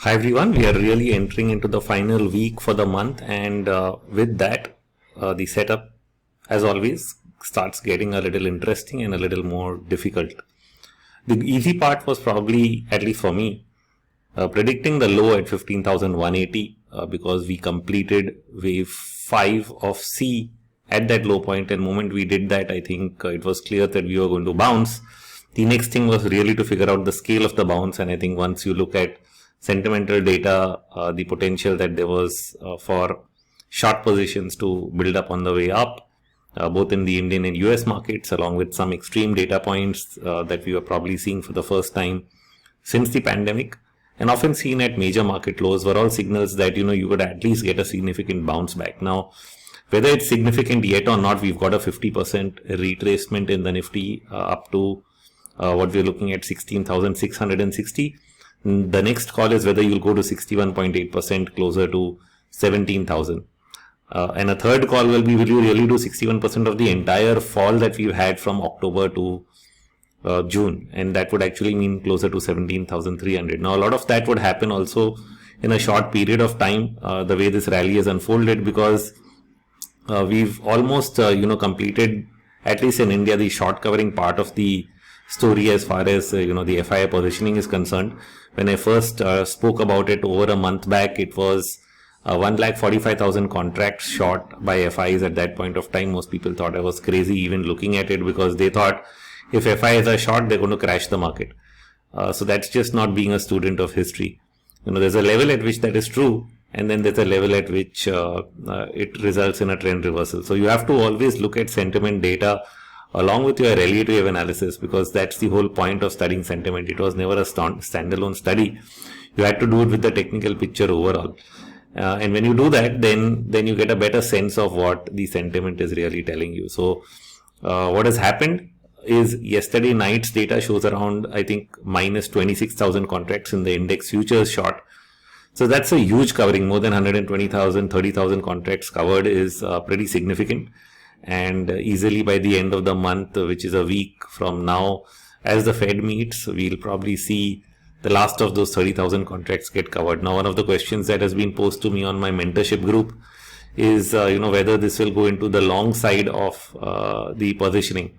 Hi everyone, we are really entering into the final week for the month, and with that, the setup, as always, starts getting a little interesting and a little more difficult. The easy part was probably, at least for me, predicting the low at 15,180 because we completed wave 5 of C at that low point, and the moment we did that, I think it was clear that we were going to bounce. The next thing was really to figure out the scale of the bounce, and I think once you look at sentimental data, the potential that there was for short positions to build up on the way up, both in the Indian and US markets, along with some extreme data points that we were probably seeing for the first time since the pandemic, and often seen at major market lows, were all signals that you could at least get a significant bounce back. Now, whether it's significant yet or not, we've got a 50% retracement in the Nifty up to what we're looking at, 16,660. The next call is whether you'll go to 61.8% closer to 17,000. And a third call will be, will you really do 61% of the entire fall that we've had from October to June? And that would actually mean closer to 17,300. Now, a lot of that would happen also in a short period of time, the way this rally has unfolded, because we've almost, completed, at least in India, the short covering part of the story as far as, the FII positioning is concerned. When I first spoke about it over a month back, it was 1,45,000 contracts short by FIs at that point of time. Most people thought I was crazy even looking at it, because they thought if FIs are short, they're going to crash the market. So that's just not being a student of history. There's a level at which that is true, and then there's a level at which it results in a trend reversal. So you have to always look at sentiment data along with your relative analysis, because that's the whole point of studying sentiment. It was never a standalone study. You had to do it with the technical picture overall. And when you do that, then you get a better sense of what the sentiment is really telling you. So what has happened is, yesterday night's data shows around, I think, minus 26,000 contracts in the index futures short. So that's a huge covering. More than 120,000, 30,000 contracts covered is pretty significant. And easily by the end of the month, which is a week from now, as the Fed meets, we'll probably see the last of those 30,000 contracts get covered. Now, one of the questions that has been posed to me on my mentorship group is, whether this will go into the long side of the positioning.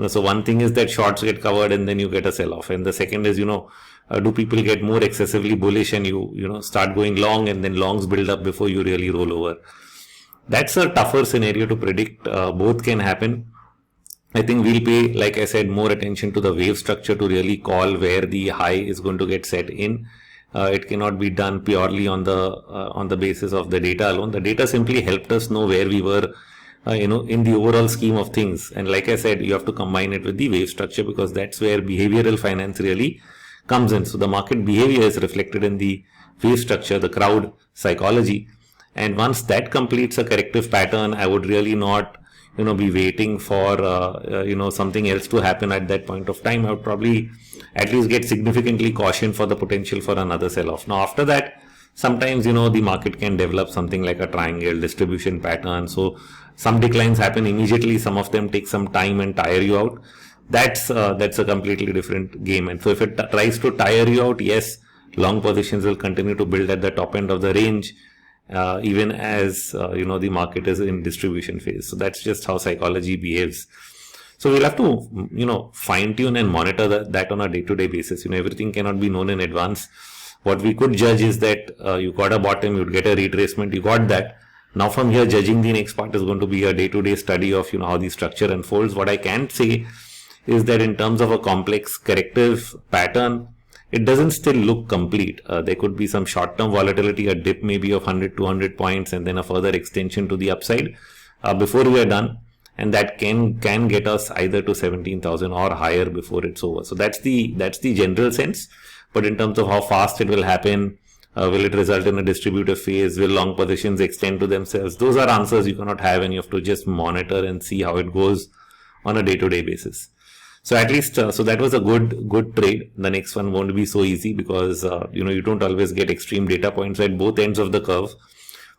So one thing is that shorts get covered and then you get a sell-off. And the second is, do people get more excessively bullish and you start going long, and then longs build up before you really roll over. That's a tougher scenario to predict. Both can happen. I think we'll pay, like I said, more attention to the wave structure to really call where the high is going to get set in. It cannot be done purely on the basis of the data alone. The data simply helped us know where we were, in the overall scheme of things. And like I said, you have to combine it with the wave structure, because that's where behavioral finance really comes in. So the market behavior is reflected in the wave structure, the crowd psychology. And once that completes a corrective pattern, I would really not, be waiting for, something else to happen at that point of time. I would probably at least get significantly cautioned for the potential for another sell-off. Now, after that, sometimes, the market can develop something like a triangle distribution pattern. So some declines happen immediately. Some of them take some time and tire you out. That's a completely different game. And so if it tries to tire you out, yes, long positions will continue to build at the top end of the range. Even as, the market is in distribution phase. So that's just how psychology behaves. So we'll have to, fine tune and monitor that on a day-to-day basis. Everything cannot be known in advance. What we could judge is that you got a bottom, you'd get a retracement, you got that. Now from here, judging the next part is going to be a day-to-day study of, how the structure unfolds. What I can say is that in terms of a complex corrective pattern, it doesn't still look complete. There could be some short-term volatility, a dip maybe of 100, 200 points, and then a further extension to the upside before we are done. And that can get us either to 17,000 or higher before it's over. So that's the general sense. But in terms of how fast it will happen, will it result in a distributive phase? Will long positions extend to themselves? Those are answers you cannot have, and you have to just monitor and see how it goes on a day-to-day basis. So at least, so that was a good trade. The next one won't be so easy, because, you don't always get extreme data points at both ends of the curve.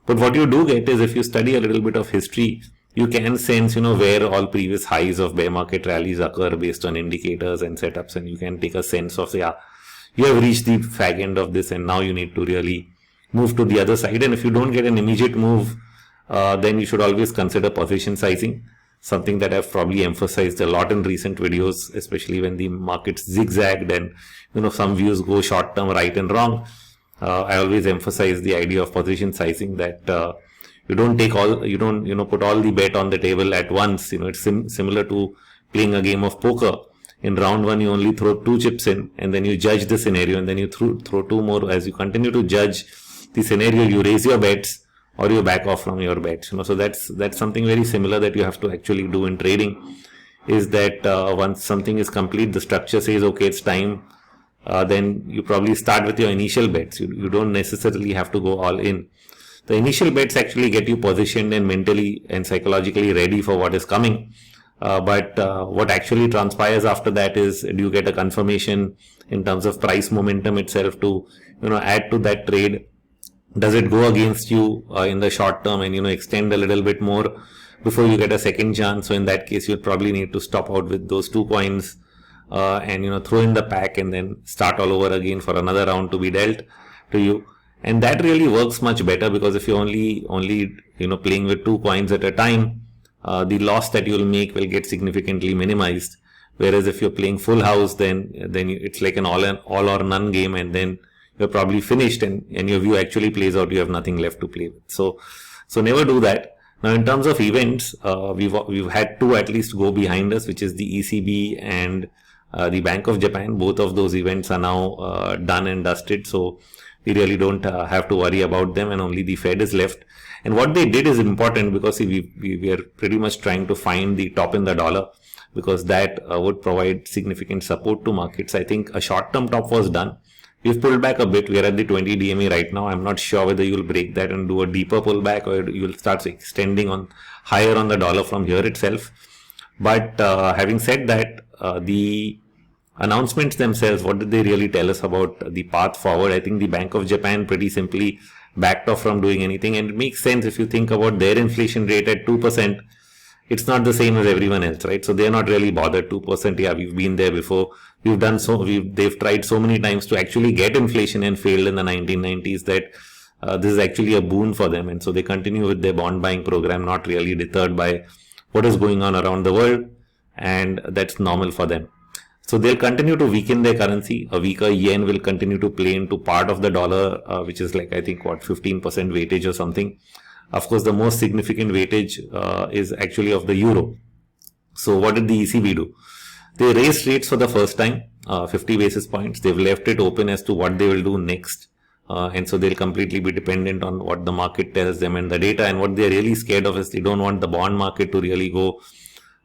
But what you do get is, if you study a little bit of history, you can sense, where all previous highs of bear market rallies occur based on indicators and setups. And you can take a sense of, you have reached the fag end of this, and now you need to really move to the other side. And if you don't get an immediate move, then you should always consider position sizing, something that I've probably emphasized a lot in recent videos, especially when the markets zigzagged and some views go short term right and wrong. I always emphasize the idea of position sizing, that you don't put all the bet on the table at once. It's similar to playing a game of poker. In round one, you only throw 2 chips in, and then you judge the scenario, and then you throw 2 more. As you continue to judge the scenario, you raise your bets or you back off from your bets. So that's something very similar that you have to actually do in trading. Is that once something is complete, the structure says, okay, it's time. Then you probably start with your initial bets. You don't necessarily have to go all in. The initial bets actually get you positioned and mentally and psychologically ready for what is coming. But what actually transpires after that is, do you get a confirmation in terms of price momentum itself to add to that trade? Does it go against you in the short term and extend a little bit more before you get a second chance? So in that case, you'll probably need to stop out with those 2 coins and throw in the pack and then start all over again for another round to be dealt to you. And that really works much better, because if you're only playing with 2 coins at a time, the loss that you'll make will get significantly minimized. Whereas if you're playing full house, then it's like an all or none game, and then you're probably finished, and your view actually plays out. You have nothing left to play with. So never do that. Now, in terms of events, we've had 2 at least go behind us, which is the ECB and the Bank of Japan. Both of those events are now done and dusted. So we really don't have to worry about them, and only the Fed is left. And what they did is important, because we are pretty much trying to find the top in the dollar, because that would provide significant support to markets. I think a short-term top was done. We've pulled back a bit. We are at the 20 DMA right now. I'm not sure whether you'll break that and do a deeper pullback, or you'll start extending on higher on the dollar from here itself. But having said that, the announcements themselves, what did they really tell us about the path forward? I think the Bank of Japan pretty simply backed off from doing anything, and it makes sense if you think about their inflation rate at 2%. It's not the same as everyone else, right? So they're not really bothered. 2%, yeah, we've been there before. They've tried so many times to actually get inflation and failed in the 1990s that this is actually a boon for them. And so they continue with their bond buying program, not really deterred by what is going on around the world. And that's normal for them. So they'll continue to weaken their currency. A weaker yen will continue to play into part of the dollar, which is like, I think, 15% weightage or something. Of course, the most significant weightage is actually of the euro. So what did the ECB do? They raised rates for the first time, 50 basis points. They've left it open as to what they will do next. And so they'll completely be dependent on what the market tells them and the data. And what they're really scared of is they don't want the bond market to really go,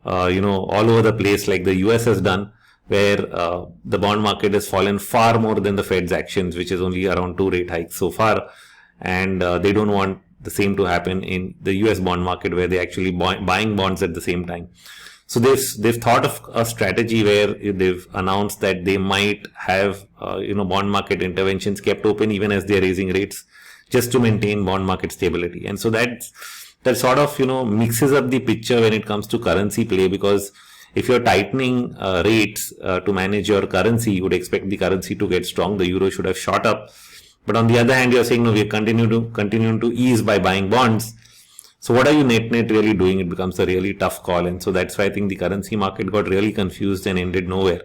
all over the place like the US has done, where the bond market has fallen far more than the Fed's actions, which is only around 2 rate hikes so far. And they don't want the same to happen in the US bond market, where they're actually buying bonds at the same time. So they've thought of a strategy where they've announced that they might have bond market interventions kept open even as they're raising rates, just to maintain bond market stability. And so that sort of mixes up the picture when it comes to currency play, because if you're tightening rates to manage your currency, you would expect the currency to get strong. The euro should have shot up. But on the other hand, you're saying, no, we're continuing to ease by buying bonds. So what are you net really doing? It becomes a really tough call. And so that's why I think the currency market got really confused and ended nowhere.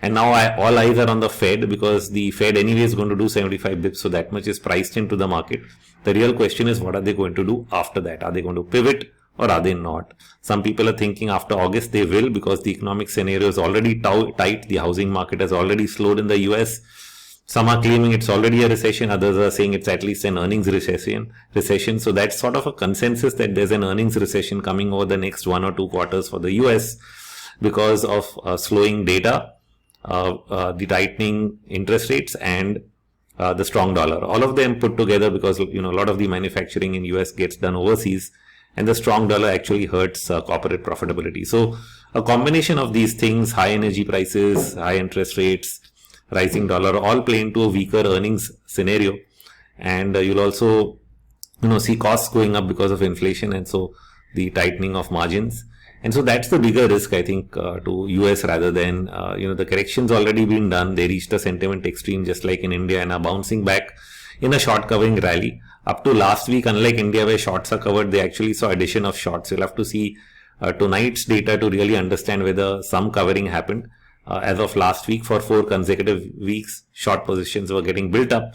And now all eyes are on the Fed, because the Fed anyway is going to do 75 bips. So that much is priced into the market. The real question is, what are they going to do after that? Are they going to pivot or are they not? Some people are thinking after August they will, because the economic scenario is already tight. The housing market has already slowed in the US. Some are claiming it's already a recession. Others are saying it's at least an earnings recession. So that's sort of a consensus that there's an earnings recession coming over the next 1 or 2 quarters for the US, because of slowing data, the tightening interest rates, and the strong dollar. All of them put together, because a lot of the manufacturing in US gets done overseas, and the strong dollar actually hurts corporate profitability. So a combination of these things, high energy prices, high interest rates, rising dollar, all play into a weaker earnings scenario. And you'll also see costs going up because of inflation, and so the tightening of margins. And so that's the bigger risk, I think, to US rather than, the correction's already been done. They reached a sentiment extreme just like in India and are bouncing back in a short covering rally. Up to last week, unlike India where shorts are covered, they actually saw addition of shorts. You'll have to see tonight's data to really understand whether some covering happened. As of last week, for 4 consecutive weeks, short positions were getting built up.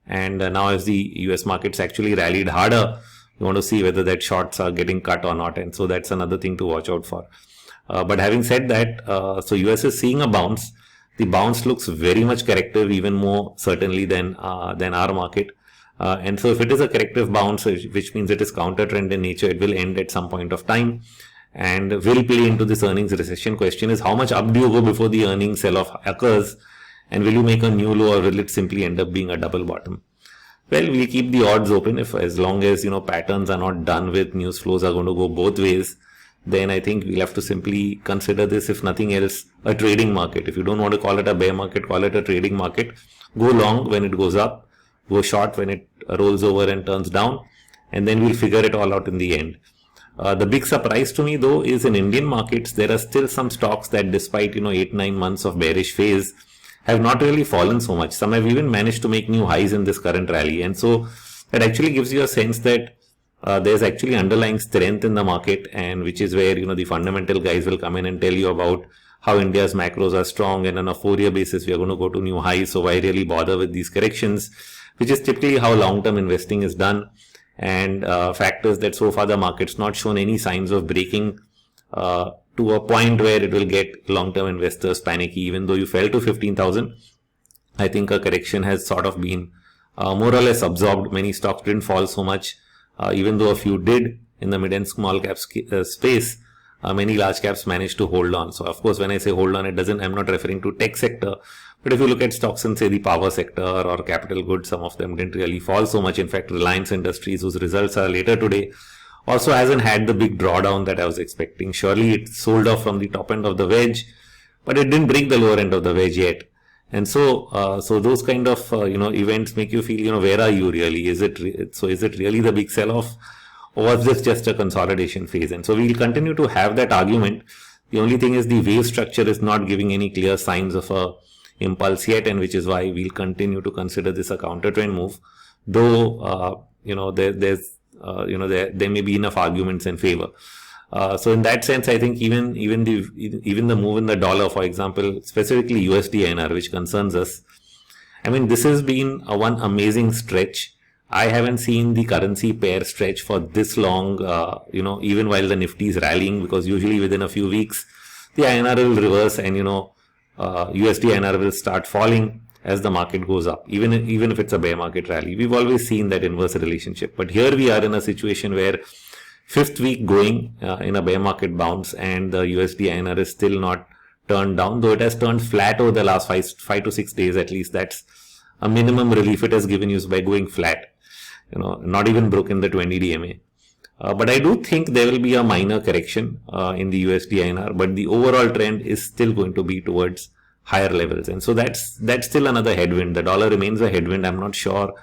And now as the US markets actually rallied harder, you want to see whether that shorts are getting cut or not. And so that's another thing to watch out for. But having said that, so US is seeing a bounce. The bounce looks very much corrective, even more certainly than our market. And so if it is a corrective bounce, which means it is counter trend in nature, it will end at some point of time and will play into this earnings recession. Question is, how much up do you go before the earnings sell-off occurs? And will you make a new low, or will it simply end up being a double bottom? Well, we'll keep the odds open. If as long as, patterns are not done with, news flows are going to go both ways, then I think we'll have to simply consider this, if nothing else, a trading market. If you don't want to call it a bear market, call it a trading market. Go long when it goes up, go short when it rolls over and turns down, and then we'll figure it all out in the end. The big surprise to me though is in Indian markets, there are still some stocks that despite, 8-9 months of bearish phase, have not really fallen so much. Some have even managed to make new highs in this current rally. And so that actually gives you a sense that there's actually underlying strength in the market, and which is where, the fundamental guys will come in and tell you about how India's macros are strong, and on a 4-year basis, we are going to go to new highs. So why really bother with these corrections, which is typically how long-term investing is done. And factors that so far the market's not shown any signs of breaking to a point where it will get long-term investors panicky. Even though you fell to 15,000, I think a correction has sort of been more or less absorbed. Many stocks didn't fall so much, even though a few did in the mid and small cap space. Many large caps managed to hold on. So of course, when I say hold on, I'm not referring to tech sector. But if you look at stocks in, say, the power sector or capital goods, some of them didn't really fall so much. In fact, Reliance Industries, whose results are later today, also hasn't had the big drawdown that I was expecting. Surely it sold off from the top end of the wedge, but it didn't break the lower end of the wedge yet. And so, so those kind of, events make you feel, where are you really? Is it really the big sell-off, or was this just a consolidation phase? And so we'll continue to have that argument. The only thing is the wave structure is not giving any clear signs of a impulse yet, and which is why we'll continue to consider this a counter trend move. Though, there may be enough arguments in favor. So in that sense, I think even the move in the dollar, for example, specifically USD INR, which concerns us. I mean, this has been one amazing stretch. I haven't seen the currency pair stretch for this long, even while the Nifty is rallying, because usually within a few weeks, the INR will reverse and, USD INR will start falling as the market goes up, even if it's a bear market rally. We've always seen that inverse relationship. But here we are in a situation where 5th week going in a bear market bounce, and the USD INR is still not turned down, though it has turned flat over the last 5 to 6 days at least. That's a minimum relief it has given you by going flat, not even broken the 20 DMA. But I do think there will be a minor correction in the USD INR, but the overall trend is still going to be towards higher levels. And so that's still another headwind. The dollar remains a headwind. I'm not sure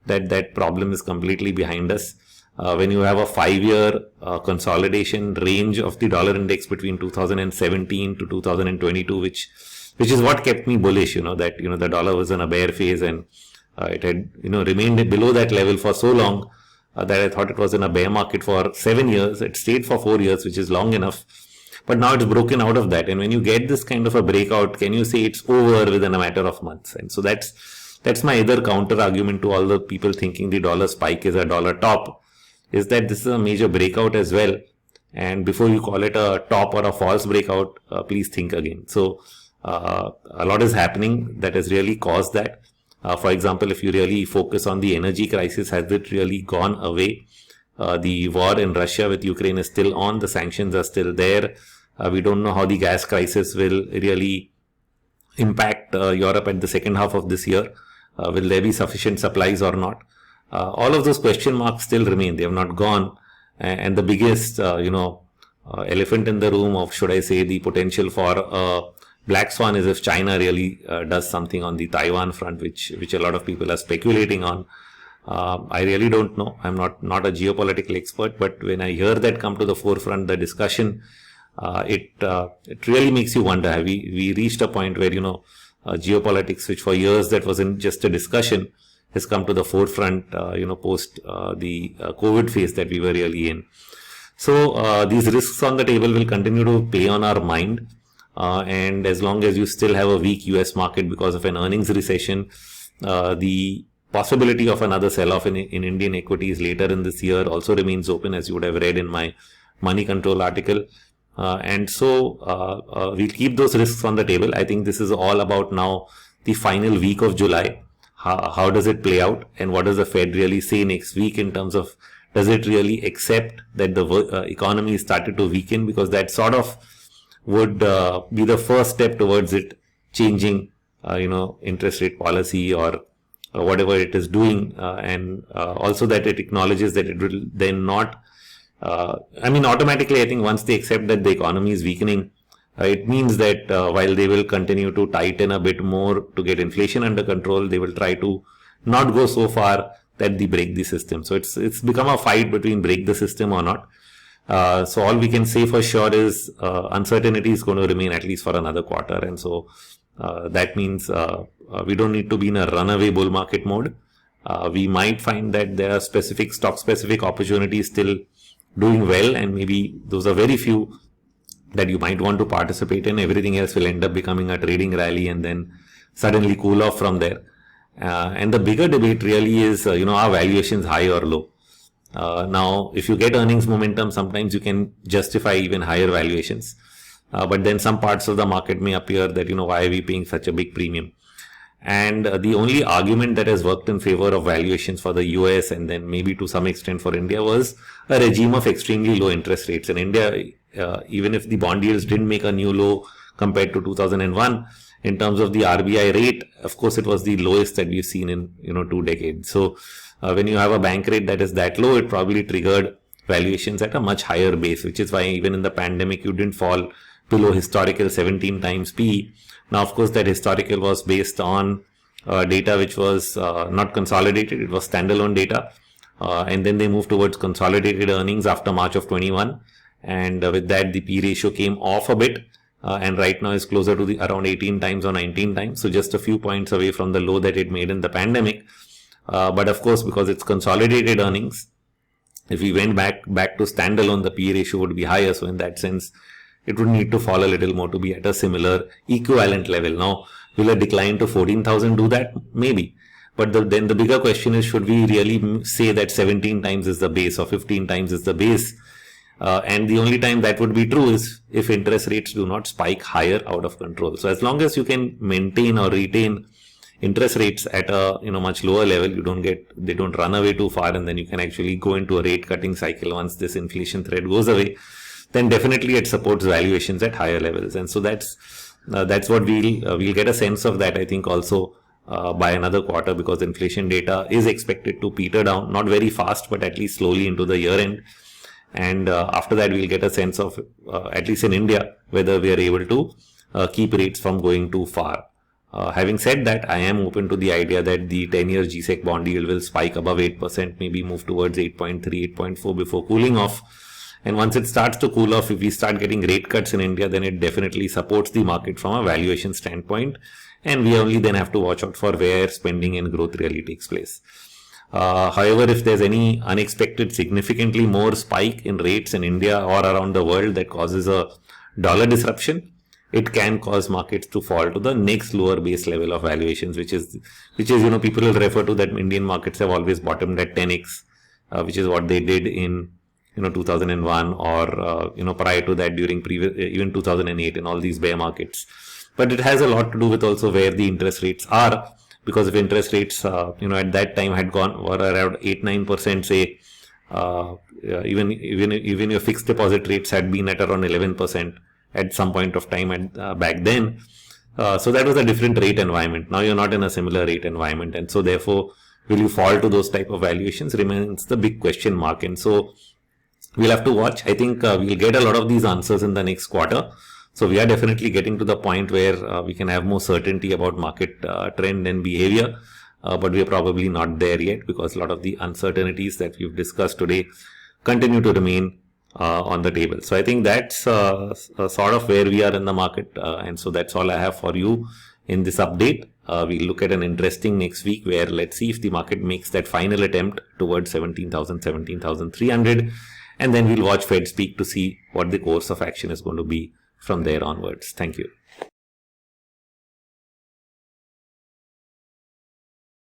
that problem is completely behind us. When you have a 5-year consolidation range of the dollar index between 2017 to 2022, which is what kept me bullish, that, the dollar was in a bear phase, and it had, remained below that level for so long that I thought it was in a bear market for 7 years. It stayed for 4 years, which is long enough. But now it's broken out of that. And when you get this kind of a breakout, can you say it's over within a matter of months? And so that's my other counter argument to all the people thinking the dollar spike is a dollar top, is that this is a major breakout as well. And before you call it a top or a false breakout, please think again. So a lot is happening that has really caused that. For example, if you really focus on the energy crisis, has it really gone away? The war in Russia with Ukraine is still on. The sanctions are still there. We don't know how the gas crisis will really impact Europe at the second half of this year. Will there be sufficient supplies or not? All of those question marks still remain. They have not gone. And the biggest, elephant in the room of, should I say, the potential for black swan is if China really does something on the Taiwan front, which a lot of people are speculating on. I really don't know. I'm not a geopolitical expert, but when I hear that come to the forefront, the discussion it really makes you wonder, have we reached a point where, geopolitics, which for years that wasn't just a discussion, has come to the forefront, post the COVID phase that we were really in. So these risks on the table will continue to play on our mind. And as long as you still have a weak US market because of an earnings recession, the possibility of another sell-off in Indian equities later in this year also remains open, as you would have read in my Money Control article. And so we'll keep those risks on the table. I think this is all about now the final week of July. How does it play out, and what does the Fed really say next week in terms of, does it really accept that the economy started to weaken, because that sort of would be the first step towards it changing, interest rate policy or whatever it is doing, and also that it acknowledges that it will then not, automatically, I think once they accept that the economy is weakening, it means that while they will continue to tighten a bit more to get inflation under control, they will try to not go so far that they break the system. So it's become a fight between break the system or not. So all we can say for sure is uncertainty is going to remain at least for another quarter. And so that means we don't need to be in a runaway bull market mode. We might find that there are stock-specific opportunities still doing well, and maybe those are very few that you might want to participate in. Everything else will end up becoming a trading rally and then suddenly cool off from there. And the bigger debate really is, are valuations high or low? Now, if you get earnings momentum, sometimes you can justify even higher valuations. But then some parts of the market may appear that, why are we paying such a big premium? And the only argument that has worked in favor of valuations for the US and then maybe to some extent for India was a regime of extremely low interest rates. In India, even if the bond yields didn't make a new low compared to 2001, in terms of the RBI rate, of course, it was the lowest that we've seen in 2 decades. So when you have a bank rate that is that low, it probably triggered valuations at a much higher base, which is why even in the pandemic, you didn't fall below historical 17 times PE. Now, of course, that historical was based on data which was not consolidated. It was standalone data. And then they moved towards consolidated earnings after March of 21. And with that, the P ratio came off a bit. And right now is closer to around 18 times or 19 times. So just a few points away from the low that it made in the pandemic. But of course, because it's consolidated earnings, if we went back to standalone, the P ratio would be higher. So in that sense, it would need to fall a little more to be at a similar equivalent level. Now, will a decline to 14,000 do that? Maybe. But then the bigger question is, should we really say that 17 times is the base or 15 times is the base? And the only time that would be true is if interest rates do not spike higher out of control. So as long as you can maintain or retain interest rates at a much lower level, they don't run away too far, and then you can actually go into a rate cutting cycle once this inflation threat goes away, then definitely it supports valuations at higher levels. And so that's what we'll get a sense of that, I think, also by another quarter, because inflation data is expected to peter down, not very fast, but at least slowly into the year end. And after that, we'll get a sense of, at least in India, whether we are able to keep rates from going too far. Having said that, I am open to the idea that the 10-year GSEC bond yield will spike above 8%, maybe move towards 8.3, 8.4 before cooling off. And once it starts to cool off, if we start getting rate cuts in India, then it definitely supports the market from a valuation standpoint. And we only then have to watch out for where spending and growth really takes place. However, if there's any unexpected significantly more spike in rates in India or around the world that causes a dollar disruption, it can cause markets to fall to the next lower base level of valuations, which is people will refer to that Indian markets have always bottomed at 10x, which is what they did in 2001 or prior to that during even 2008 and all these bear markets. But it has a lot to do with also where the interest rates are, because if interest rates at that time were around 8-9%, say even your fixed deposit rates had been at around 11% at some point of time back then. So that was a different rate environment. Now you're not in a similar rate environment, and so therefore will you fall to those type of valuations remains the big question mark. And so we'll have to watch. I think we'll get a lot of these answers in the next quarter. So we are definitely getting to the point where we can have more certainty about market trend and behavior. But we are probably not there yet, because a lot of the uncertainties that we've discussed today continue to remain on the table. So I think that's sort of where we are in the market, and so that's all I have for you in this update. We'll look at an interesting next week where let's see if the market makes that final attempt towards 17,000, 17,300, and then we'll watch Fed speak to see what the course of action is going to be from there onwards. Thank you.